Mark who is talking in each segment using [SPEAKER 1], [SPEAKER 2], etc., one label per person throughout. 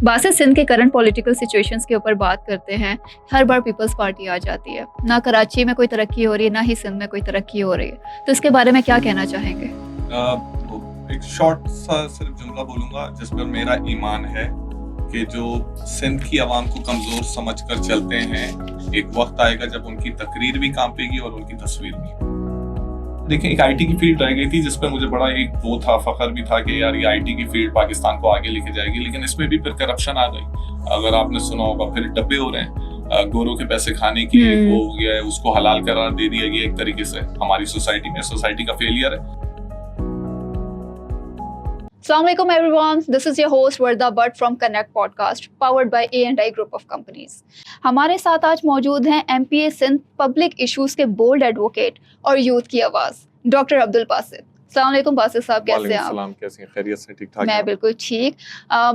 [SPEAKER 1] बासित सिंध के current political situations के ऊपर बात करते हैं, हर बार पीपल्स पार्टी आ जाती है। ना कराची में कोई तरक्की हो रही है, ना ही सिंध में कोई तरक्की हो रही है। तो इसके बारे में क्या कहना चाहेंगे?
[SPEAKER 2] एक शॉर्ट सा सिर्फ जुमला बोलूंगा जिस पर मेरा ईमान है कि जो सिंध की आवाम को कमजोर समझकर चलते हैं, एक वक्त आएगा जब उनकी तकरीर भी कांपेगी और उनकी तस्वीर भी। देखिए, एक आईटी की फील्ड रह गई थी जिस पर मुझे बड़ा एक वो था, फखर भी था कि यार ये आईटी की फील्ड पाकिस्तान को आगे लेके जाएगी, लेकिन इसमें भी फिर करप्शन आ गई। अगर आपने सुना होगा, फिर डब्बे हो रहे हैं, गोरों के पैसे खाने की वो हो गया है, उसको हलाल करार दे दिया गया एक तरीके से हमारी सोसाइटी में। सोसाइटी का फेलियर है।
[SPEAKER 1] Assalamualaikum everyone, this is your host Varda Bhatt from Connect Podcast, powered by A&I Group of Companies. हमारे साथ आज मौजूद हैं MPA सिंध पब्लिक इश्यूज के बोल्ड एडवोकेट और यूथ की आवाज डॉक्टर अब्दुल बासित। अस्सलामुअलैकुम बासित साहब, कैसे हैं आप?
[SPEAKER 2] कैसे हैं? खैरियत से? ठीक ठाक?
[SPEAKER 1] मैं बिल्कुल ठीक।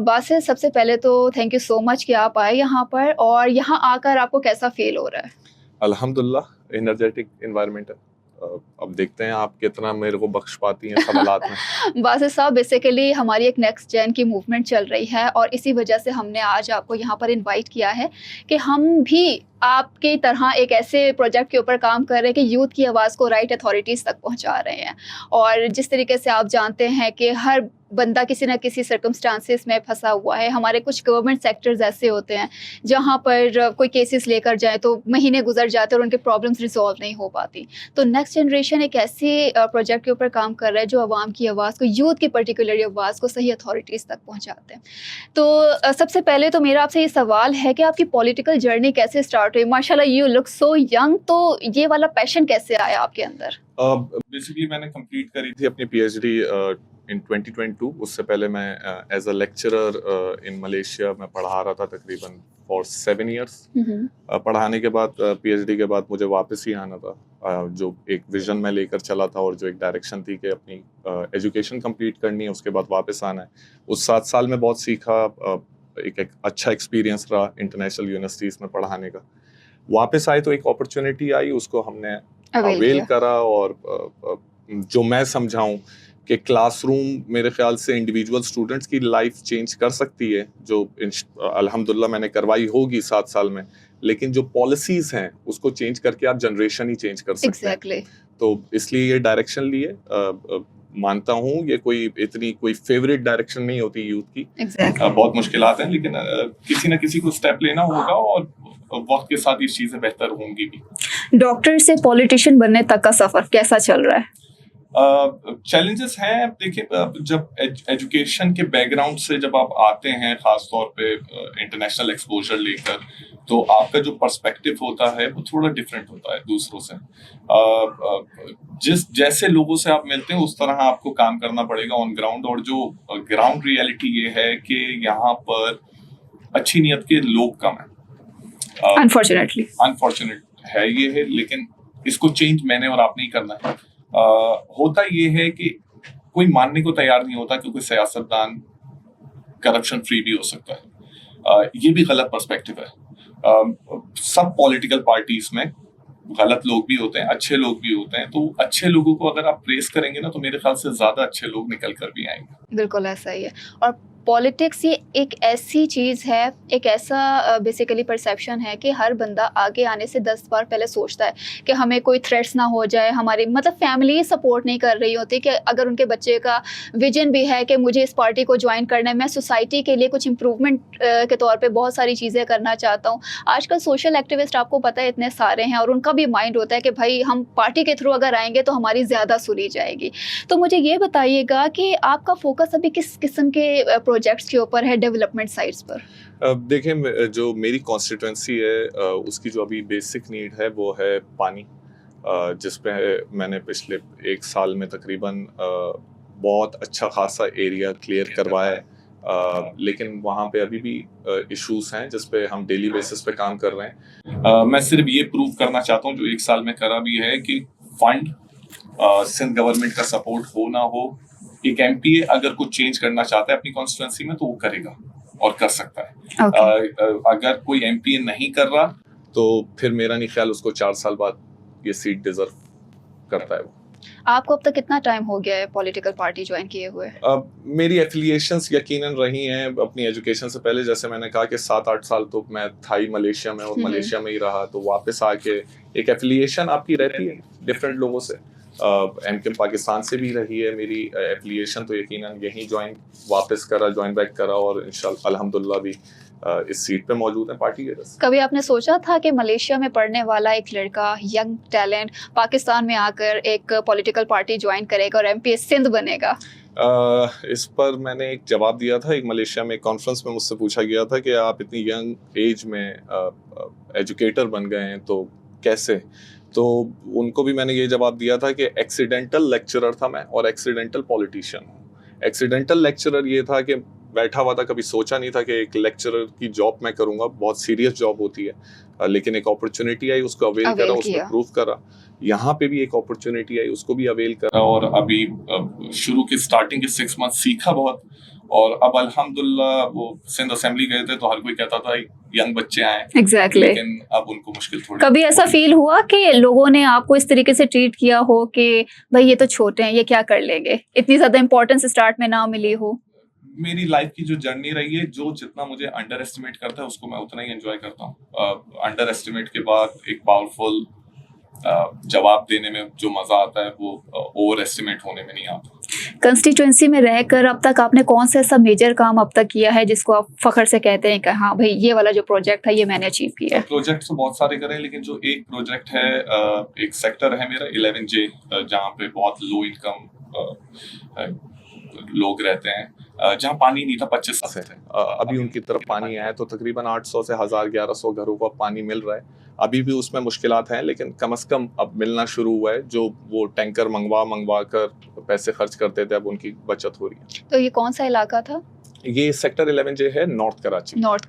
[SPEAKER 1] बासित, सबसे पहले तो थैंक यू सो मच कि आप आए यहाँ पर, और यहाँ आकर आपको कैसा फील हो रहा है?
[SPEAKER 2] अल्हम्दुलिल्लाह, एनर्जेटिक एनवायरनमेंट है। अब देखते हैं आप कितना मेरे को बख्श पाती हैं सवालात में।
[SPEAKER 1] बासित साहब, बेसिकली हमारी एक नेक्स्ट जेन की मूवमेंट चल रही है और इसी वजह से हमने आज आपको यहाँ पर इनवाइट किया है कि हम भी आपकी तरह एक ऐसे प्रोजेक्ट के ऊपर काम कर रहे हैं कि यूथ की आवाज़ को राइट अथॉरिटीज़ तक पहुँचा रहे हैं। और जिस तरीके से आप जानते हैं कि हर बंदा किसी ना किसी सर्कमस्टांसेस में फंसा हुआ है। हमारे कुछ गवर्नमेंट सेक्टर्स ऐसे होते हैं जहाँ पर कोई केसेस लेकर जाए तो महीने गुजर जाते हैं और उनके प्रॉब्लम्स रिजॉल्व नहीं हो पाती। तो नेक्स्ट जनरेशन एक ऐसे प्रोजेक्ट के ऊपर काम कर रहा है जो आवाम की आवाज़ को, यूथ की पर्टिकुलरली आवाज़ को सही अथॉरिटीज़ तक पहुँचाते हैं। तो सबसे पहले तो मेरा आपसे ये सवाल है कि आपकी पॉलिटिकल जर्नी कैसे स्टार्ट हुई? माशाल्लाह, यू लुक सो यंग, तो ये वाला पैशन कैसे आया आपके अंदर?
[SPEAKER 2] बेसिकली मैंने कंप्लीट करी थी अपनी पीएचडी इन 2022। उससे पहले मैं as a lecturer in Malaysia में पढ़ा रहा था तकरीबन फॉर 7 years। पढ़ाने के बाद पीएचडी के बाद मुझे वापस ही आना था। जो एक विजन में लेकर चला था और जो एक डायरेक्शन थी कि अपनी एजुकेशन कंप्लीट करनी है, उसके बाद वापस आना है। उस 7 साल में बहुत सीखा। एक अच्छा एक्सपीरियंस रहा इंटरनेशनल यूनिवर्सिटीज़ में पढ़ाने का। वापस आए तो एक अपॉर्चुनिटी आई, उसको हमने अवेल करा। और जो मैं समझाऊं कि क्लासरूम मेरे ख्याल से इंडिविजुअल स्टूडेंट्स की लाइफ चेंज कर सकती है, जो अल्हम्दुलिल्लाह मैंने करवाई होगी 7 साल में। लेकिन जो पॉलिसीज हैं उसको चेंज करके आप जनरेशन ही चेंज कर सकते हैं। तो इसलिए ये डायरेक्शन लिए मानता हूँ ये कोई फेवरेट डायरेक्शन नहीं होती यूथ की। बहुत मुश्किलात हैं, लेकिन किसी ना किसी को स्टेप लेना होगा और वक्त के साथ ये चीजें बेहतर होंगी भी।
[SPEAKER 1] डॉक्टर से पॉलिटिशियन बनने तक का सफर कैसा चल रहा है?
[SPEAKER 2] चैलेंजेस हैं। देखिए, जब एजुकेशन के बैकग्राउंड से जब आप आते हैं, खास तौर पे इंटरनेशनल एक्सपोजर लेकर, तो आपका जो पर्सपेक्टिव होता है वो थोड़ा डिफरेंट होता है दूसरों से। जैसे लोगों से आप मिलते हैं उस तरह आपको काम करना पड़ेगा ऑन ग्राउंड। और जो ग्राउंड रियलिटी ये है कि यहाँ पर अच्छी नीयत के लोग कम हैं। अनफॉर्चुनेट है ये है, लेकिन इसको चेंज मैंने और आपने ही करना है। होता ये है कि कोई मानने को तैयार नहीं होता कि कोई सियासतदान करप्शन फ्री भी हो सकता है। ये भी गलत पर्सपेक्टिव है। सब पॉलिटिकल पार्टीज में गलत लोग भी होते हैं, अच्छे लोग भी होते हैं। तो अच्छे लोगों को अगर आप प्रेस करेंगे ना, तो मेरे ख्याल से ज्यादा अच्छे लोग निकल कर भी आएंगे।
[SPEAKER 1] बिल्कुल ऐसा ही है। और पॉलिटिक्स ये एक ऐसी चीज़ है, एक ऐसा बेसिकली परसेप्शन है कि हर बंदा आगे आने से 10 बार पहले सोचता है कि हमें कोई थ्रेट्स ना हो जाए। हमारी मतलब फैमिली सपोर्ट नहीं कर रही होती कि अगर उनके बच्चे का विजन भी है कि मुझे इस पार्टी को ज्वाइन करना है, मैं सोसाइटी के लिए कुछ इम्प्रूवमेंट के तौर पे बहुत सारी चीज़ें करना चाहता हूँ। आजकल सोशल एक्टिविस्ट आपको पता है इतने सारे हैं, और उनका भी माइंड होता है कि भाई हम पार्टी के थ्रू अगर आएंगे तो हमारी ज़्यादा सुनी जाएगी। तो मुझे ये बताइएगा कि आपका फोकस अभी किस किस्म के प्रोजेक्ट्स के ऊपर है, डेवलपमेंट साइट्स पर?
[SPEAKER 2] देखिए, जो मेरी कॉन्स्टिट्यूंसी है उसकी जो अभी बेसिक नीड है वो है पानी, जिसपे मैंने पिछले 1 साल में तकरीबन बहुत अच्छा खासा एरिया क्लियर करवाया है। लेकिन वहाँ पे अभी भी इश्यूज हैं जिस पे हम डेली बेसिस पे काम कर रहे हैं। मैं सिर्फ ये प्रूव करना चाहता हूँ, जो 1 साल में करा भी है, कि फंड सिंध गवर्नमेंट का सपोर्ट हो ना हो, एक एमपीए अगर कुछ चेंज करना चाहता है अपनी कॉन्स्टिट्यूंसी में तो वो करेगा और कर सकता है। अगर कोई एमपीए नहीं कर रहा तो फिर मेरा नहीं ख्याल उसको 4 साल बाद ये सीट डिजर्व करता है वो।
[SPEAKER 1] आपको अब तक कितना टाइम हो गया है पॉलिटिकल पार्टी ज्वाइन किए हुए?
[SPEAKER 2] मेरी एफिलिएशंस यकीनन रही हैं अपनी एजुकेशन से पहले। जैसे मैंने कहा कि 7-8 साल तो मैं था ही मलेशिया में, और मलेशिया में ही रहा, तो वापस आके एक एफिलिएशन आपकी रहती है डिफरेंट लोगों से। एमकेएम पाकिस्तान से भी रही है मेरी एफिलिएशन, तो यकीनन यहीं ज्वाइन बैक करा, और इंशाल्लाह अल्हम्दुलिल्लाह भी इस सीट पे मौजूद है पार्टी के वजह से।
[SPEAKER 1] कभी आपने सोचा था कि मलेशिया में पढ़ने वाला एक लड़का, यंग टैलेंट, पाकिस्तान में आकर एक पॉलिटिकल पार्टी ज्वाइन करेगा और एमपी सिंध बनेगा?
[SPEAKER 2] इस पर मैंने एक जवाब दिया था। एक मलेशिया में कॉन्फ्रेंस में मुझसे पूछा गया था कि आप इतनी यंग एज में एजुकेटर बन गए हैं तो कैसे, तो उनको भी मैंने ये जवाब दिया था कि एक्सीडेंटल लेक्चरर था मैं, और एक्सीडेंटल पॉलिटिशियन हूँ। एक्सीडेंटल लेक्चरर ये था कि बैठा हुआ था, कभी सोचा नहीं था कि एक लेक्चरर की जॉब मैं करूँगा, बहुत सीरियस जॉब होती है, लेकिन एक अपॉर्चुनिटी आई, उसको अवेल करा, उसमें प्रूव करा। यहाँ पे भी एक अपॉर्चुनिटी आई, उसको भी अवेल करा, और अभी शुरू के स्टार्टिंग के 6 मंथ सीखा बहुत, और अब अल्हम्दुलिल्लाह वो सिंध असेंबली गए थे तो हर कोई कहता था यंग बच्चे आए।
[SPEAKER 1] Exactly.
[SPEAKER 2] लेकिन अब उनको मुश्किल थोड़ी।
[SPEAKER 1] कभी ऐसा फील हुआ कि लोगों ने आपको इस तरीके से ट्रीट किया हो कि भाई ये तो छोटे हैं, ये क्या कर लेंगे, इतनी ज्यादा इंपॉर्टेंस स्टार्ट में ना मिली हो?
[SPEAKER 2] मेरी लाइफ की जो जर्नी रही है, जो जितना मुझे अंडर एस्टिमेट करता है उसको मैं उतना ही एंजॉय करता हूँ। अंडर एस्टिमेट के बाद एक पावरफुल जवाब देने में जो मजा आता है वो ओवर एस्टिमेट होने में नहीं आता।
[SPEAKER 1] कंस्टिट्यूएंसी में रहकर अब तक आपने कौन सा ऐसा मेजर काम अब तक किया है जिसको आप फखर से कहते हैं कि हाँ भाई ये वाला जो प्रोजेक्ट था ये मैंने अचीव किया है?
[SPEAKER 2] प्रोजेक्ट तो बहुत सारे करे, लेकिन जो एक प्रोजेक्ट है, एक सेक्टर है मेरा 11J, जहाँ पे बहुत लो इनकम लोग रहते हैं, जहाँ पानी नहीं था 25 साल से। अभी उनकी तरफ पानी आया तो तकरीबन 800 से 1000-1100 घरों को पानी मिल रहा है। अभी भी उसमें मुश्किलात हैं, लेकिन कम से कम अब मिलना शुरू हुआ है। जो वो टैंकर मंगवा कर पैसे खर्च करते थे, अब उनकी बचत हो रही है।
[SPEAKER 1] तो ये कौन सा इलाका था?
[SPEAKER 2] ये सेक्टर 11J है, नॉर्थ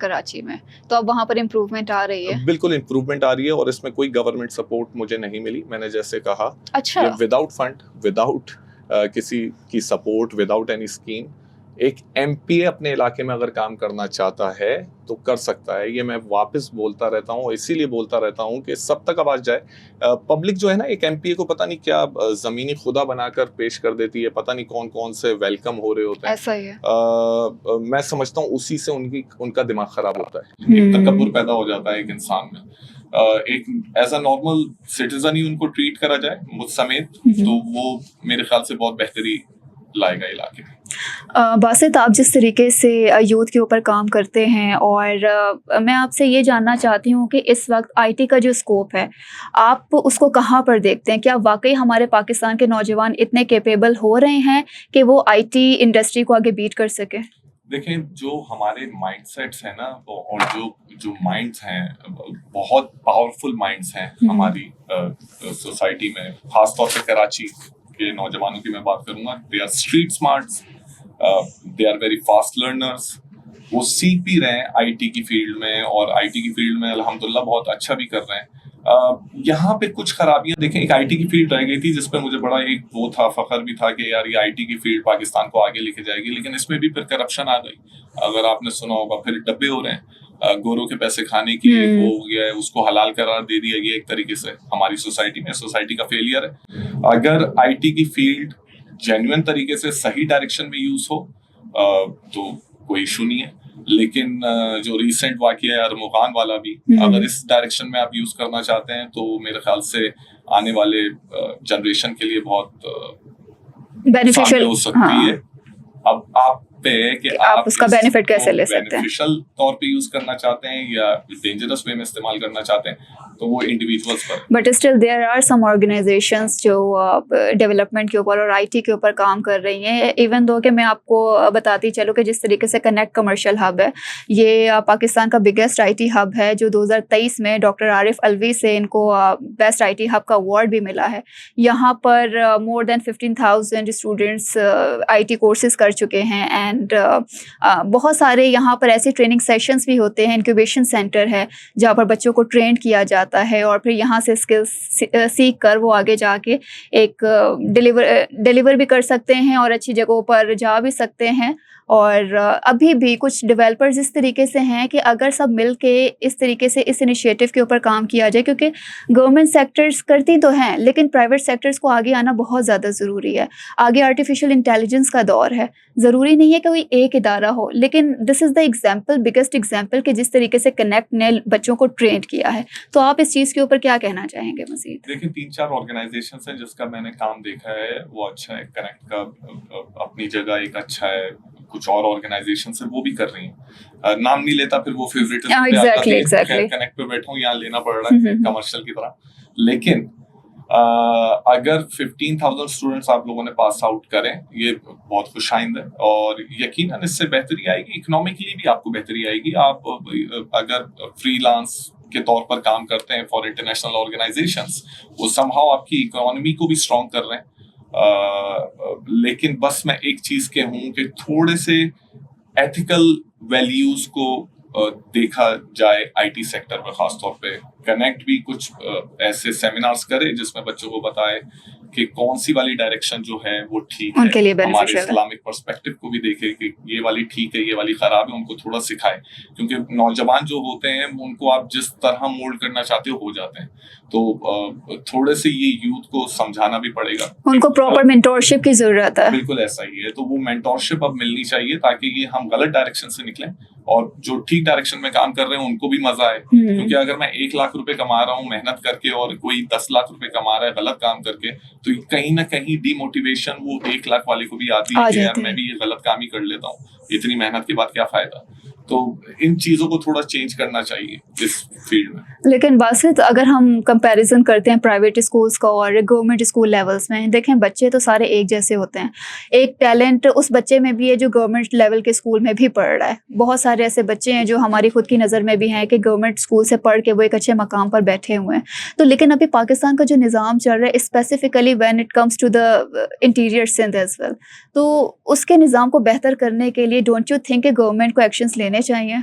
[SPEAKER 2] कराची में। तो अब वहाँ पर इम्प्रूवमेंट आ रही है? बिल्कुल इम्प्रूवमेंट आ रही है, और इसमें कोई गवर्नमेंट सपोर्ट मुझे नहीं मिली। मैंने जैसे कहा,
[SPEAKER 1] अच्छा,
[SPEAKER 2] विदाउट फंड, विदाउट किसी की सपोर्ट, विदाउट एनी स्कीम, एक एमपीए अपने इलाके में अगर काम करना चाहता है तो कर सकता है। ये मैं वापस बोलता रहता हूँ, इसीलिए बोलता रहता हूँ कि सब तक आवाज जाए। पब्लिक जो है ना, एक एमपीए को पता नहीं क्या जमीनी खुदा बनाकर पेश कर देती है, पता नहीं कौन कौन से वेलकम हो रहे होते हैं।
[SPEAKER 1] ऐसा ही है।
[SPEAKER 2] मैं समझता हूँ उसी से उनका दिमाग खराब होता है। एक तकब्बुर पैदा हो जाता है एक इंसान में। एक एज अ नॉर्मल सिटीजन ही उनको ट्रीट करा जाए, मुझ समेत, तो वो मेरे ख्याल से बहुत बेहतरी लाएगा इलाके में।
[SPEAKER 1] बासित, आप जिस तरीके से यूथ के ऊपर काम करते हैं, और मैं आपसे ये जानना चाहती हूँ कि इस वक्त आईटी का जो स्कोप है, आप उसको कहाँ पर देखते हैं? क्या वाकई हमारे पाकिस्तान के नौजवान इतने कैपेबल हो रहे हैं कि वो आईटी इंडस्ट्री को आगे बीट कर सके?
[SPEAKER 2] देखें, जो हमारे माइंडसेट्स हैं ना, और जो माइंड्स हैं, बहुत पावरफुल माइंड्स हैं हमारी सोसाइटी में, खासतौर से कराची के नौजवानों की मैं बात करूंगा। They are street smarts, they are very fast learners. वो सीख भी रहे हैं आईटी की फील्ड में, और आईटी की फील्ड में अल्हम्दुलिल्लाह बहुत अच्छा भी कर रहे हैं। यहाँ पे कुछ खराबियां देखें, एक आईटी की फील्ड रह गई थी जिसपे मुझे बड़ा एक वो था, फखर भी था कि यार ये आईटी की फील्ड पाकिस्तान को आगे लेके जाएगी, लेकिन इसमें भी फिर करप्शन आ गई। अगर आपने सुना होगा, फिर डब्बे हो रहे हैं गोरों के पैसे खाने की, वो हो गया है, उसको हलाल करार दे दिया गया एक तरीके से हमारी सोसाइटी में। सोसाइटी का फेलियर है। अगर आईटी की फील्ड जेन्युइन तरीके से सही डायरेक्शन में यूज हो तो कोई इशू नहीं है, लेकिन जो रिसेंट वाकया है अरमुगान वाला भी, अगर इस डायरेक्शन में आप यूज करना चाहते हैं तो मेरे ख्याल से आने वाले जनरेशन के लिए बहुत
[SPEAKER 1] बेनिफिशियल
[SPEAKER 2] हो सकती है। अब आप पे है कि
[SPEAKER 1] आप उसका बेनिफिट कैसे ले सकते हैं।
[SPEAKER 2] बेनिफिशियल तौर पे यूज करना चाहते हैं या डेंजरस वे में इस्तेमाल करना चाहते हैं, तो वो इंडिविजुअल्स पर।
[SPEAKER 1] But still there are some organisations जो डेवलपमेंट के ऊपर और आईटी के ऊपर काम कर रही हैं। इवन दो कि मैं आपको बताती चलूँ कि जिस तरीके से कनेक्ट कमर्शियल हब है, ये पाकिस्तान का बिगेस्ट आईटी हब है, जो 2023 में डॉक्टर आरिफ अलवी से इनको बेस्ट आईटी हब का अवार्ड भी मिला है। यहाँ पर more than 15,000 students IT courses कर चुके हैं, एंड बहुत सारे यहाँ पर ऐसे ट्रेनिंग सेशंस भी होते हैं। इंक्यूबेशन सेंटर है जहाँ पर बच्चों को ट्रेन किया जाता है, और फिर यहाँ से स्किल्स सीख कर वो आगे जाके एक डिलीवर भी कर सकते हैं और अच्छी जगहों पर जा भी सकते हैं। और अभी भी कुछ डेवलपर्स इस तरीके से हैं कि अगर सब मिल के इस तरीके से इस इनिशिएटिव के ऊपर काम किया जाए, क्योंकि गवर्नमेंट सेक्टर्स करती तो हैं लेकिन प्राइवेट सेक्टर्स को आगे आना बहुत ज़्यादा ज़रूरी है। आगे आर्टिफिशियल इंटेलिजेंस का दौर है, ज़रूरी नहीं है कि कोई एक इदारा हो, लेकिन this is the example, biggest example कि जिस तरीके से कनेक्ट ने बच्चों को ट्रेन किया है। तो आप इस चीज़ के ऊपर क्या कहना चाहेंगे मज़ीद?
[SPEAKER 2] देखिए 3-4 ऑर्गेनाइजेशंस हैं जिसका मैंने काम देखा है, वो अच्छा है। कनेक्ट का अपनी जगह एक अच्छा है, कुछ और ऑर्गेनाइजेशंस हैं वो भी कर रही हैं। नाम नहीं लेता, फिर वो फेवरेटिज्म पे आता है।
[SPEAKER 1] एग्जैक्टली
[SPEAKER 2] कनेक्ट पे बैठा हूं, यहाँ लेना पड़ रहा है कमर्शियल की तरह। लेकिन अगर 15,000 स्टूडेंट्स आप लोगों ने पास आउट करें, ये बहुत खुशाइंद है और यकीनन इससे बेहतरी आएगी, इकोनॉमिकली भी आपको बेहतरी आएगी। आप अगर फ्रीलांस के तौर पर काम करते हैं फॉर इंटरनेशनल ऑर्गेनाइजेशंस, वो समहाउ आपकी इकोनॉमी को भी स्ट्रॉन्ग कर रहे हैं। लेकिन बस मैं एक चीज के हूं कि थोड़े से एथिकल वैल्यूज को देखा जाए आईटी सेक्टर में खासतौर पे। कनेक्ट भी कुछ ऐसे सेमिनार्स करे जिसमें बच्चों को बताए कि कौन सी वाली डायरेक्शन जो है वो ठीक है, हमारे इस्लामिक पर्सपेक्टिव को भी देखे कि ये वाली ठीक है, ये वाली खराब है, उनको थोड़ा सिखाए। क्योंकि नौजवान जो होते हैं उनको आप जिस तरह मोल्ड करना चाहते हो जाते हैं, तो थोड़े से ये यूथ को समझाना भी पड़ेगा,
[SPEAKER 1] उनको प्रॉपर मेंटोरशिप की जरूरत है।
[SPEAKER 2] बिल्कुल ऐसा ही है, तो वो मेंटोरशिप अब मिलनी चाहिए ताकि ये हम गलत डायरेक्शन से निकलें और जो ठीक डायरेक्शन में काम कर रहे हैं उनको भी मजा आए। क्योंकि अगर मैं 1 लाख रुपए कमा रहा हूँ मेहनत करके और कोई 10 लाख रुपए कमा रहा है गलत काम करके, तो कहीं ना कहीं डिमोटिवेशन वो 1 लाख वाले को भी आती है कि यार मैं भी ये गलत काम ही कर लेता हूँ, इतनी मेहनत के बाद क्या फायदा। तो इन चीजों को थोड़ा चेंज करना चाहिए इस फील्ड में।
[SPEAKER 1] लेकिन बासित, अगर हम कंपैरिजन करते हैं प्राइवेट स्कूल्स का और गवर्नमेंट स्कूल लेवल्स में, देखें बच्चे तो सारे एक जैसे होते हैं। एक टैलेंट उस बच्चे में भी है जो गवर्नमेंट लेवल के स्कूल में भी पढ़ रहा है। बहुत सारे ऐसे बच्चे हैं जो हमारी खुद की नज़र में भी हैं कि गवर्नमेंट स्कूल से पढ़ के वो एक अच्छे मकाम पर बैठे हुए हैं। तो लेकिन अभी पाकिस्तान का जो निज़ाम चल रहा है, specifically when it comes to the interior Sindh as well, तो उसके निज़ाम को बेहतर करने के लिए डोंट यू थिंक कि गवर्नमेंट को एक्शंस लेने चाहिए?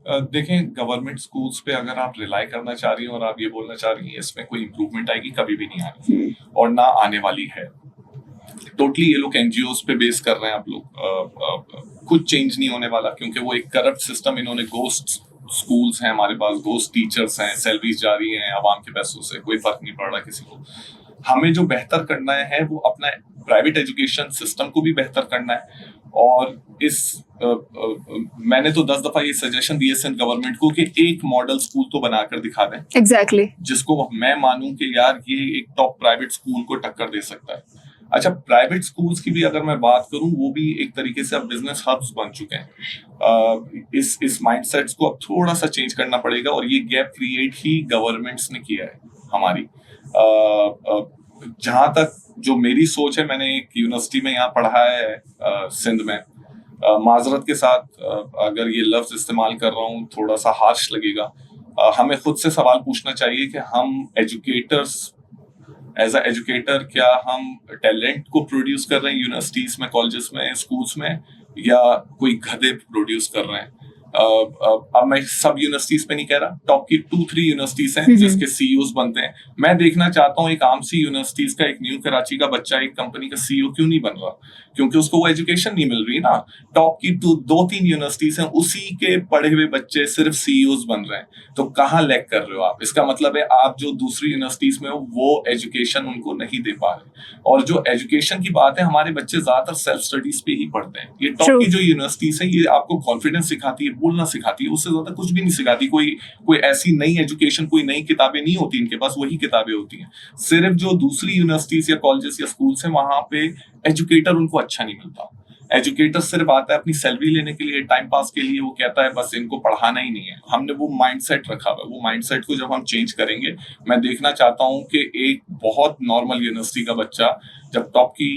[SPEAKER 2] देखें, गवर्नमेंट स्कूल्स पे अगर आप रिलाई करना चाह रही हैं और आप ये बोलना चाह रही हैं इसमें कोई इम्प्रूवमेंट आएगी, कभी भी नहीं आनी और ना आने वाली है। टोटली ये लोग एनजीओस पे बेस कर रहे हैं आप लोग। कुछ चेंज नहीं होने वाला क्योंकि वो एक करप्ट सिस्टम, इन्होंने गोस्ट स्कूल्स हैं हमारे पास, गोस्ट टीचर्स हैं, सैलरीज जा रही हैं आवाम के पैसों से, कोई फर्क नहीं पड़ रहा किसी को। हमें जो बेहतर करना है वो अपना प्राइवेट एजुकेशन सिस्टम को भी बेहतर करना है। और मैंने तो 10 दफा ये सजेशन दिए सिंध गवर्नमेंट को कि एक मॉडल स्कूल तो बनाकर दिखा दें,
[SPEAKER 1] एग्जैक्टली
[SPEAKER 2] जिसको मैं मानूं कि यार ये एक टॉप प्राइवेट स्कूल को टक्कर दे सकता है। अच्छा, प्राइवेट स्कूल्स की भी अगर मैं बात करूं, वो भी एक तरीके से अब बिजनेस हब्स बन चुके हैं। इस माइंडसेट्स को अब थोड़ा सा चेंज करना पड़ेगा और ये गैप क्रिएट ही गवर्नमेंट्स ने किया है हमारी। जहां तक जो मेरी सोच है, मैंने एक यूनिवर्सिटी में यहाँ पढ़ा है सिंध में, माजरत के साथ अगर ये लफ्ज इस्तेमाल कर रहा हूँ थोड़ा सा हार्श लगेगा, हमें खुद से सवाल पूछना चाहिए कि हम एजुकेटर्स, एज अ एजुकेटर, क्या हम टैलेंट को प्रोड्यूस कर रहे हैं यूनिवर्सिटीज में, कॉलेजेस में, स्कूल्स में, या कोई गधे प्रोड्यूस कर रहे हैं। अब मैं सब यूनिवर्सिटीज पे नहीं कह रहा, टॉप की 2-3 यूनिवर्सिटीज हैं जिसके सीईओज बनते हैं। मैं देखना चाहता हूँ एक आम सी यूनिवर्सिटीज का एक न्यू कराची का बच्चा एक कंपनी का सीईओ क्यों नहीं बन रहा, क्योंकि उसको वो एजुकेशन नहीं मिल रही ना। टॉप की 2-3 यूनिवर्सिटीज हैं, उसी के पढ़े हुए बच्चे सिर्फ सीईओज बन रहे हैं, तो कहाँ लैग कर रहे हो आप? इसका मतलब है आप जो दूसरी यूनिवर्सिटीज में हो वो एजुकेशन उनको नहीं दे पा रहे। और जो एजुकेशन की बात है, हमारे बच्चे ज्यादातर सेल्फ स्टडीज पे ही पढ़ते हैं। ये टॉप की जो यूनिवर्सिटीज है ये आपको कॉन्फिडेंस सिखाती है, बोलना सिखाती है, उससे ज्यादा कुछ भी नहीं सिखाती। कोई ऐसी नई एजुकेशन, कोई नई किताबें नहीं होती इनके पास, वही किताबें होती हैं। सिर्फ जो दूसरी यूनिवर्सिटीज या कॉलेजेस या स्कूल्स हैं वहां पे एजुकेटर उनको अच्छा नहीं मिलता। एजुकेटर सिर्फ आता है अपनी सैलरी लेने के लिए, टाइम पास के लिए। वो कहता है बस इनको पढ़ाना ही नहीं है। हमने वो माइंडसेट रखा हुआ है। वो माइंडसेट को जब हम चेंज करेंगे, मैं देखना चाहता हूँ कि एक बहुत नॉर्मल यूनिवर्सिटी का बच्चा जब टॉप की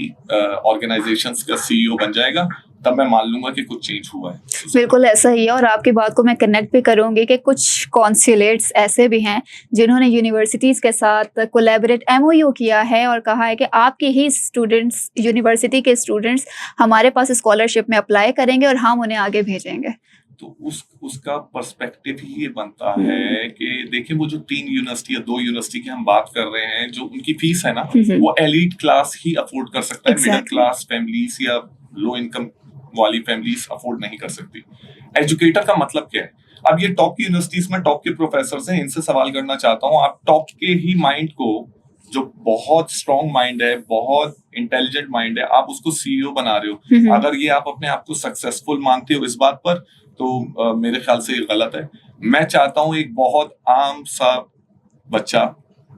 [SPEAKER 2] ऑर्गेनाइजेशंस का सीईओ बन जाएगा, तब मैं मान लूंगा कि कुछ चेंज हुआ है।
[SPEAKER 1] बिल्कुल ऐसा ही है। और आपकी बात को मैं कनेक्ट भी करूंगी कि कुछ कॉन्सुलेट्स ऐसे भी हैं जिन्होंने यूनिवर्सिटीज़ के साथ कोलैबोरेट MOU किया है और कहा है कि आपके ही स्टूडेंट्स, यूनिवर्सिटी के स्टूडेंट्स हमारे पास स्कॉलरशिप में अप्लाई करेंगे और हम उन्हें आगे भेजेंगे।
[SPEAKER 2] तो उसका पर्सपेक्टिव ही ये बनता है कि देखिए, वो जो 3 यूनिवर्सिटी या 2 यूनिवर्सिटी की हम बात कर रहे हैं, जो उनकी फीस है ना, वो एलीट क्लास ही अफोर्ड कर सकता है। मिडिल क्लास फैमिलीज या लो इनकम वाली फैमिलीज अफोर्ड नहीं कर सकती। एजुकेटर का मतलब क्या है? अब ये टॉप की यूनिवर्सिटीज में टॉप के प्रोफेसर हैं, इनसे सवाल करना चाहता हूँ, आप टॉप के ही माइंड को, जो बहुत स्ट्रॉन्ग माइंड है, बहुत इंटेलिजेंट माइंड है, आप उसको सीईओ बना रहे हो। अगर ये आप अपने आप को सक्सेसफुल मानते हो इस बात पर, तो मेरे ख्याल से ये गलत है। मैं चाहता हूँ एक बहुत आम सा बच्चा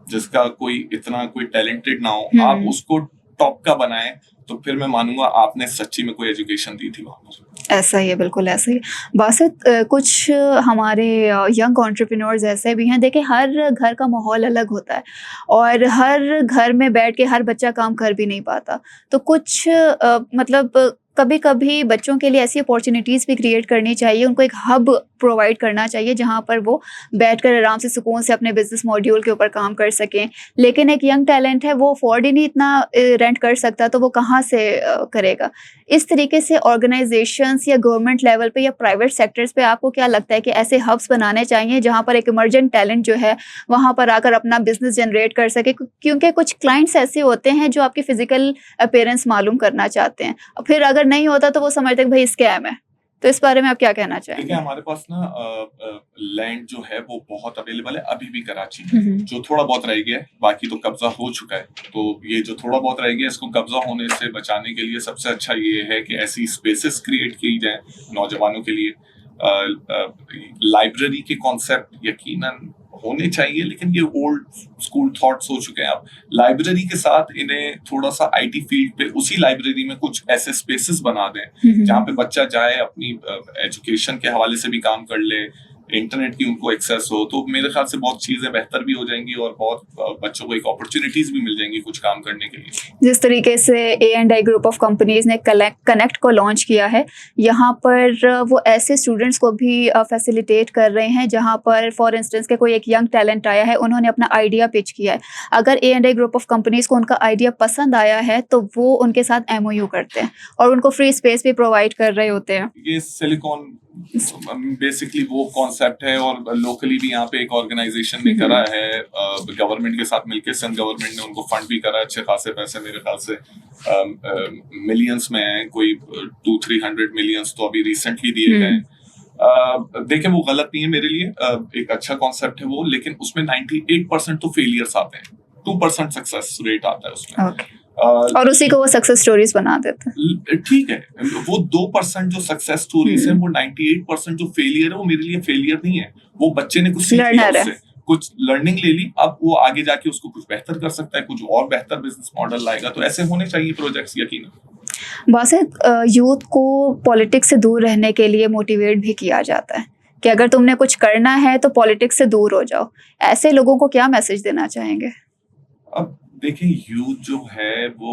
[SPEAKER 2] जिसका कोई टैलेंटेड ना हो, आप उसको टॉप का बनाएं, तो फिर मैं मानूंगा आपने सच्ची में कोई एजुकेशन दी थी वहां पर।
[SPEAKER 1] ऐसा ही है, बिल्कुल ऐसा ही। बासित, कुछ हमारे यंग एंटरप्रेन्योर्स ऐसे भी हैं, देखिए हर घर का माहौल अलग होता है और हर घर में बैठ के हर बच्चा काम कर भी नहीं पाता। तो कुछ मतलब कभी-कभी बच्चों के लिए ऐसी अपॉर्च्युनिटीज़ भी क्रिएट करनी चाहिए, उनको एक हब प्रोवाइड करना चाहिए जहाँ पर वो बैठकर आराम से सुकून से अपने बिज़नेस मॉड्यूल के ऊपर काम कर सकें। लेकिन एक यंग टैलेंट है, वो अफोर्ड ही नहीं इतना रेंट कर सकता, तो वो कहाँ से करेगा? इस तरीके से ऑर्गेनाइजेशंस या गवर्नमेंट लेवल पे या प्राइवेट सेक्टर्स पे आपको क्या लगता है कि ऐसे हब्स बनाने चाहिए जहाँ पर एक इमर्जेंट टैलेंट जो है वहाँ पर आकर अपना बिजनेस जनरेट कर सके? क्योंकि कुछ क्लाइंट्स ऐसे होते हैं जो आपकी फिजिकल अपीयरेंस मालूम करना चाहते हैं, फिर अगर नहीं होता तो वो समझते हैं कि भाई स्कैम है। तो इस बारे में आप क्या कहना चाहेंगे?
[SPEAKER 2] देखिए, हमारे पास ना लैंड जो है वो बहुत अवेलेबल है अभी भी कराची में। जो थोड़ा बहुत रह गया है, बाकी तो कब्जा हो चुका है। तो ये जो थोड़ा बहुत रह गया है, इसको कब्जा होने से बचाने के लिए सबसे अच्छा ये है कि ऐसी स्पेसेस क्रिएट की जाए नौजवानों के लिए। लाइब्रेरी के कॉन्सेप्ट यकीनन होने चाहिए, लेकिन ये ओल्ड स्कूल थॉट्स हो चुके हैं। अब लाइब्रेरी के साथ इन्हें थोड़ा सा आईटी फील्ड पे उसी लाइब्रेरी में कुछ ऐसे स्पेसेस बना दें जहाँ पे बच्चा जाए, अपनी एजुकेशन के हवाले से भी काम कर ले, इंटरनेट की उनको एक्सेस हो, तो मेरे ख्याल से बहुत चीजें बेहतर भी हो जाएंगी और बहुत बच्चों को एक अपॉर्चुनिटीज भी मिल जाएंगी कुछ काम करने के लिए।
[SPEAKER 1] जिस तरीके से A&I ग्रुप ऑफ कंपनीज ने कनेक्ट को लॉन्च किया है, यहाँ पर वो ऐसे स्टूडेंट्स को भी फैसिलिटेट कर रहे हैं जहाँ पर फॉर इंस्टेंस के कोई एक यंग टैलेंट आया है, उन्होंने अपना आइडिया पिच किया है। अगर A&I ग्रुप ऑफ कंपनीज को उनका आइडिया पसंद आया है तो वो उनके साथ MOU करते हैं और उनको फ्री स्पेस भी प्रोवाइड कर रहे होते हैं।
[SPEAKER 2] ये सिलिकॉन बेसिकली वो कॉन्सेप्ट है और लोकली भी यहाँ पे एक ऑर्गेनाइजेशन ने करा है, गवर्नमेंट के साथ मिलकर। सिंध गवर्नमेंट ने उनको फंड भी करा, अच्छे खासे पैसे, मेरे ख्याल से मिलियंस में है, कोई 200-300 मिलियंस तो अभी रिसेंटली दिए गए। देखिए, वो गलत नहीं है मेरे लिए, एक अच्छा कॉन्सेप्ट है वो, लेकिन उसमें 98% तो फेलियर्स आते हैं, 2% सक्सेस रेट आता है उसमें।
[SPEAKER 1] और उसी को वो सक्सेस स्टोरीज बना देते हैं।
[SPEAKER 2] ठीक है, वो 2% जो सक्सेस स्टोरीज है, वो 98% जो फेलियर है वो मेरे लिए फेलियर नहीं है। वो बच्चे ने कुछ सीख लिया, उससे कुछ लर्निंग ले ली, अब वो आगे जाके उसको कुछ बेहतर कर सकता है, कुछ और बेहतर बिजनेस मॉडल लाएगा। तो ऐसे होने चाहिए प्रोजेक्ट्स, यकीनन।
[SPEAKER 1] बासित, यूथ को पॉलिटिक्स से दूर रहने के लिए मोटिवेट भी किया जाता है कि अगर तुमने कुछ करना है तो पॉलिटिक्स से दूर हो जाओ। ऐसे लोगों को क्या मैसेज देना चाहेंगे?
[SPEAKER 2] अब देखिए, यूथ जो है वो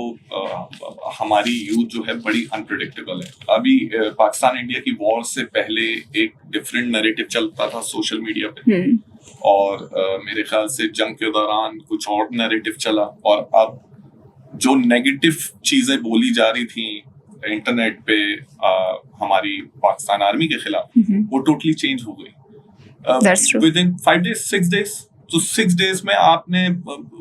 [SPEAKER 2] हमारी यूथ जो है बड़ी अनप्रेडिक्टेबल है। अभी पाकिस्तान इंडिया की वॉर से पहले एक डिफरेंट नैरेटिव चलता था सोशल मीडिया पे, और मेरे ख्याल से जंग के दौरान कुछ और नैरेटिव चला, और अब जो नेगेटिव चीजें बोली जा रही थी इंटरनेट पे हमारी पाकिस्तान आर्मी के खिलाफ, वो टोटली चेंज हो गई विद इन 5 days 6 days। तो 6 days में आपने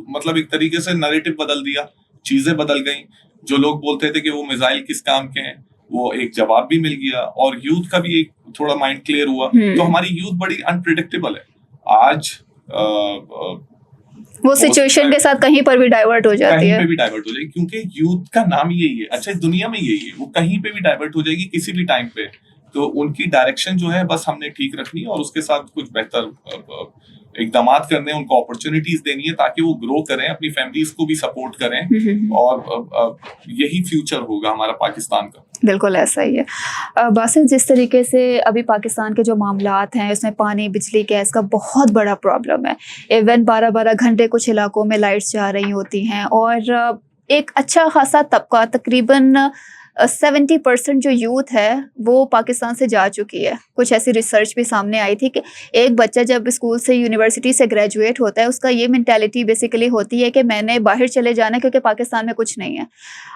[SPEAKER 2] मतलब एक तरीके से नैरेटिव बदल दिया, चीजें बदल गई। जो लोग बोलते थे कि वो मिसाइल किस काम के हैं, वो एक जवाब भी मिल गया, और यूथ का भी एक थोड़ा माइंड क्लियर हुआ। तो हमारी यूथ बड़ी अनप्रिडिक्टेबल है आज।
[SPEAKER 1] वो सिचुएशन के साथ कहीं पर भी डाइवर्ट हो जाती है,
[SPEAKER 2] कहीं पे भी डाइवर्ट हो जाएगी, क्योंकि यूथ का नाम ही यही है। अच्छा, इस दुनिया में यही है, वो कहीं पे भी डाइवर्ट हो जाएगी किसी भी टाइम पे। तो उनकी डायरेक्शन जो है बस हमने ठीक रखनी है, और उसके साथ कुछ बेहतर इकदामात करने, उनको अपॉर्चुनिटीज देनी है ताकि वो ग्रो करें, अपनी फैमिलीज को भी सपोर्ट करें, और यही फ्यूचर होगा हमारा पाकिस्तान का।
[SPEAKER 1] बिल्कुल ऐसा ही है। बासित, जिस तरीके से अभी पाकिस्तान के जो मामलात हैं उसमें पानी, बिजली, गैस का बहुत बड़ा प्रॉब्लम है। इवन 12-12 घंटे कुछ इलाकों में लाइट्स जा रही होती हैं, और एक अच्छा खासा तबका, तकरीबन 70% जो यूथ है वो पाकिस्तान से जा चुकी है। कुछ ऐसी रिसर्च भी सामने आई थी कि एक बच्चा जब स्कूल से, यूनिवर्सिटी से ग्रेजुएट होता है, उसका ये मेंटालिटी बेसिकली होती है कि मैंने बाहर चले जाना क्योंकि पाकिस्तान में कुछ नहीं है।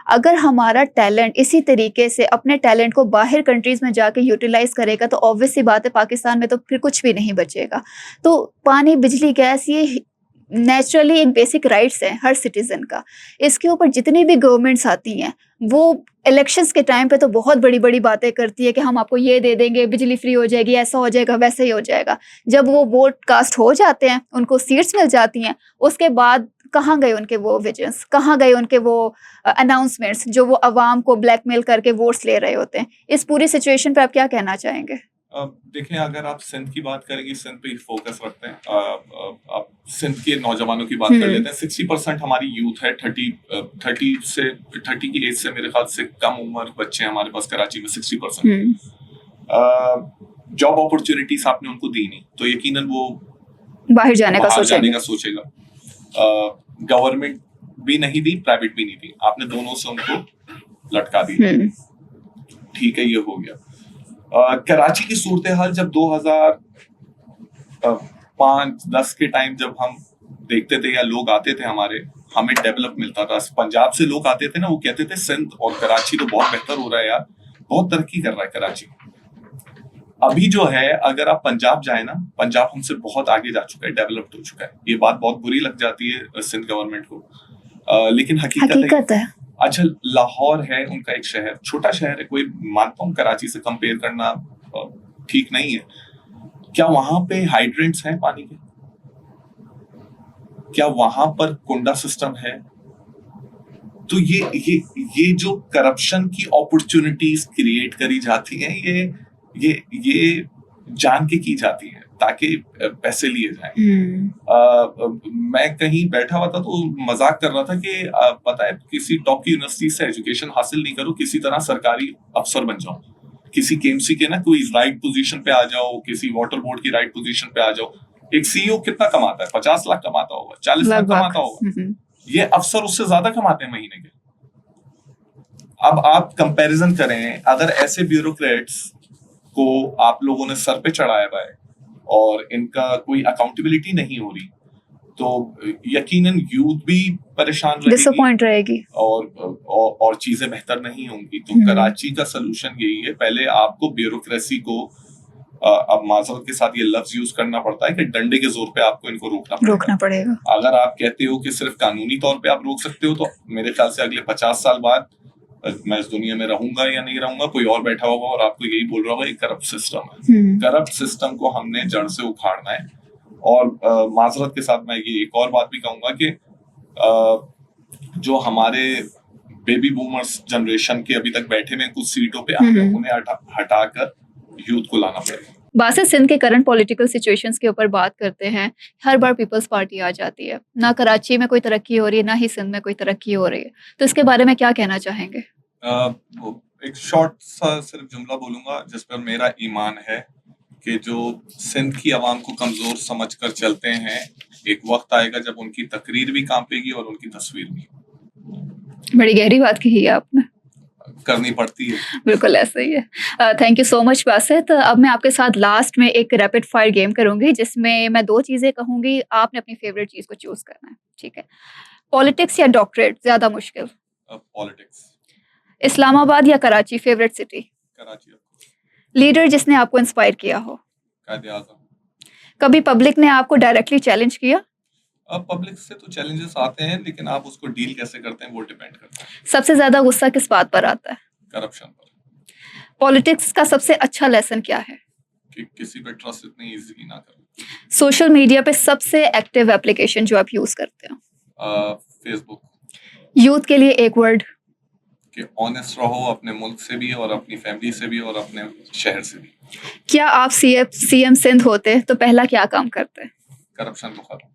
[SPEAKER 1] अगर हमारा टैलेंट इसी तरीके से अपने टैलेंट को बाहर कंट्रीज में जाके यूटिलाइज करेगा तो ऑब्वियस सी बात है पाकिस्तान में तो फिर कुछ भी नहीं बचेगा। तो पानी, बिजली, गैस ये नेचुरली एक बेसिक राइट्स है हर सिटीजन का। इसके ऊपर जितनी भी गवर्नमेंट्स आती हैं वो इलेक्शंस के टाइम पे तो बहुत बड़ी-बड़ी बातें करती है कि हम आपको ये दे देंगे, बिजली फ्री हो जाएगी, ऐसा हो जाएगा, वैसा ही हो जाएगा। जब वो वोट कास्ट हो जाते हैं, उनको सीट्स मिल जाती हैं, उसके बाद कहाँ गए उनके वो विजन्स, कहाँ गए उनके वो अनाउंसमेंट्स जो वो अवाम को ब्लैकमेल करके वोट्स ले रहे होते हैं। इस पूरी सिचुएशन पे आप क्या कहना चाहेंगे?
[SPEAKER 2] देखें, अगर आप सिंध की बात करेंगे, सिंध पे ही फोकस रखते हैं, आप सिंध के नौजवानों की बात कर लेते हैं। 60% हमारी यूथ है, 30 की एज से, मेरे ख्याल से कम उम्र बच्चे हैं हमारे पास कराची में 60%। जॉब अपॉर्चुनिटीज आपने उनको दी नहीं, तो यकीनन वो
[SPEAKER 1] बाहर जाने का
[SPEAKER 2] सोचेगा। गवर्नमेंट भी नहीं दी, प्राइवेट भी नहीं दी, आपने दोनों से उनको लटका दिया। ठीक है, ये हो गया। कराची की सूरत हाल जब 2005-10 के टाइम जब हम देखते थे या लोग आते थे हमारे, हमें डेवलप मिलता था। पंजाब से लोग आते थे ना, वो कहते थे सिंध और कराची तो बहुत बेहतर हो रहा है यार, बहुत तरक्की कर रहा है कराची। अभी जो है, अगर आप पंजाब जाए ना, पंजाब हमसे बहुत आगे जा चुका है, डेवलप्ड हो चुका है। ये बात बहुत बुरी लग जाती है सिंध गवर्नमेंट को, लेकिन हकीकत है। अच्छा, लाहौर है उनका एक शहर, छोटा शहर है, कोई मानता हूँ कराची से कंपेयर करना ठीक नहीं है। क्या वहां पे हाइड्रेंट्स हैं पानी के? क्या वहां पर कुंडा सिस्टम है? तो ये जो करप्शन की अपॉर्चुनिटीज क्रिएट करी जाती हैं, ये जान के की जाती है ताकि पैसे लिए जाएं। मैं कहीं बैठा हुआ था तो मजाक कर रहा था कि पता है, किसी टॉप की यूनिवर्सिटी से एजुकेशन हासिल नहीं करो, किसी तरह सरकारी अफसर बन जाओ, किसी केएमसी के ना कोई राइट पोजीशन पे आ जाओ, किसी वाटर बोर्ड की राइट पोजीशन पे आ जाओ। एक सीईओ कितना कमाता है? 50 लाख कमाता होगा, 40 लाख कमाता होगा। ये अफसर उससे ज्यादा कमाते हैं महीने के। अब आप कंपैरिजन करें, अगर ऐसे ब्यूरोक्रेट्स को आप लोगों ने सर पे चढ़ाया हुआ है और इनका कोई अकाउंटेबिलिटी नहीं हो रही, तो यकीनन यूथ भी परेशान
[SPEAKER 1] डिसअपॉइंट रहेगी
[SPEAKER 2] और चीजें बेहतर नहीं होंगी। तो कराची का सलूशन यही है, पहले आपको ब्यूरोक्रेसी को, अब माजरत के साथ ये लफ्ज यूज करना पड़ता है कि डंडे के जोर पे आपको इनको रोकना पड़ेगा। अगर आप कहते हो कि सिर्फ कानूनी तौर पे आप रोक सकते हो, तो मेरे ख्याल से अगले 50 साल बाद मैं इस दुनिया में रहूंगा या नहीं रहूंगा, कोई और बैठा होगा और आपको यही बोल रहा होगा, ये करप्ट सिस्टम है। करप्ट सिस्टम को हमने जड़ से उखाड़ना है। और माजरत के साथ मैं ये एक और बात भी कहूंगा कि जो हमारे बेबी बूमर्स जनरेशन के अभी तक बैठे हुए कुछ सीटों पे आ गए, उन्हें हटाकर यूथ को लाना पड़ेगा।
[SPEAKER 1] बासित, सिंध के करंट पॉलिटिकल सिचुएशंस के ऊपर बात करते हैं। हर बार पीपल्स पार्टी आ जाती है, ना कराची में कोई तरक्की हो रही है, ना ही सिंध में कोई तरक्की हो रही है, तो इसके बारे में क्या कहना चाहेंगे?
[SPEAKER 2] एक शॉर्ट सा सिर्फ जुमला बोलूंगा जिस पर मेरा ईमान है कि जो सिंध की आवाम को कमजोर समझकर चलते हैं, एक वक्त आएगा जब उनकी तकरीर भी कांपेगी और उनकी तस्वीर भी।
[SPEAKER 1] बड़ी गहरी बात कही है आपने,
[SPEAKER 2] करनी पड़ती है।
[SPEAKER 1] बिल्कुल ऐसा ही है। Thank you so much Basit. अब मैं आपके साथ लास्ट में एक रैपिड फायर गेम करूंगी जिसमें मैं 2 चीजें कहूंगी, आपने अपनी फेवरेट चीज को चूज करना है, ठीक है? पॉलिटिक्स या डॉक्टरेट, ज्यादा मुश्किल?
[SPEAKER 2] पॉलिटिक्स।
[SPEAKER 1] इस्लामाबाद या Karachi, favourite city?
[SPEAKER 2] Karachi.
[SPEAKER 1] Leader जिसने आपको इंस्पायर किया हो?
[SPEAKER 2] कायदे आज़म।
[SPEAKER 1] कभी पब्लिक ने आपको डायरेक्टली चैलेंज किया?
[SPEAKER 2] पब्लिक से तो चैलेंजेस आते हैं, लेकिन आप उसको डील कैसे करते हैं वो डिपेंड करता है।
[SPEAKER 1] सबसे ज्यादा गुस्सा किस बात पर आता है?
[SPEAKER 2] करप्शन पर।
[SPEAKER 1] पॉलिटिक्स का सबसे अच्छा लेसन क्या है?
[SPEAKER 2] कि किसी पे ट्रस्ट इतनी इजीली ना करें।
[SPEAKER 1] सोशल मीडिया पे सबसे एक्टिव एप्लीकेशन जो आप यूज करते हो?
[SPEAKER 2] फेसबुक।
[SPEAKER 1] यूथ के लिए एक वर्ड?
[SPEAKER 2] कि ऑनेस्ट रहो, अपने मुल्क से भी और अपनी फैमिली से भी और अपने शहर से भी।
[SPEAKER 1] क्या आप सीएम सिंध होते तो पहला क्या काम करते?
[SPEAKER 2] करप्शन को खत्म।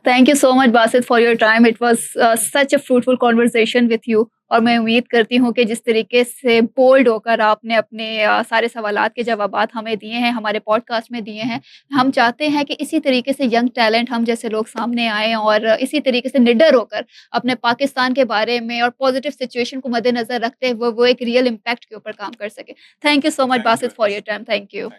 [SPEAKER 1] Thank you so much Basit for your time. It was such a fruitful conversation with you. और मैं उम्मीद करती हूँ कि जिस तरीके से बोल्ड होकर आपने अपने सारे सवालात के जवाबात हमें दिए हैं, हमारे पॉडकास्ट में दिए हैं, हम चाहते हैं कि इसी तरीके से यंग टैलेंट हम जैसे लोग सामने आएँ और इसी तरीके से निडर होकर अपने पाकिस्तान के बारे में और पॉजिटिव सिचुएशन को मद्देनजर रखते हुए वो एक रियल इम्पैक्ट के ऊपर काम कर सके। Thank you so much Basit for your time. Thank you.